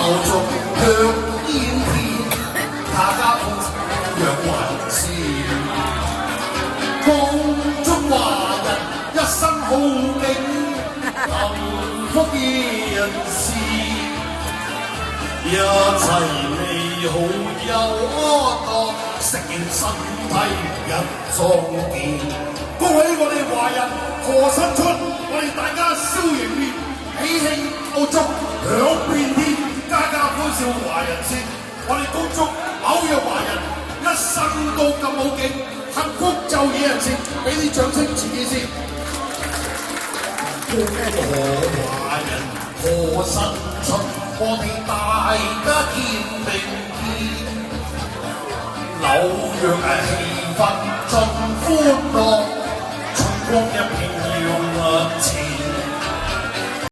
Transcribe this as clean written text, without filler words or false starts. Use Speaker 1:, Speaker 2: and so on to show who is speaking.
Speaker 1: 燭香煙天，大家歡讓雲先。恭祝華人一生好景，幸福延時，一切美好又安樂，適應身體日壯健。恭喜我哋華人賀新春，我哋大家笑迎面，喜慶爆竹響遍天，家家歡笑華人先。我哋恭祝紐約華人一生都咁好景，幸福就野人先。俾啲掌聲自己先。恭賀華人賀新春，我哋大家見明天，紐約氣氛盡歡樂。光一片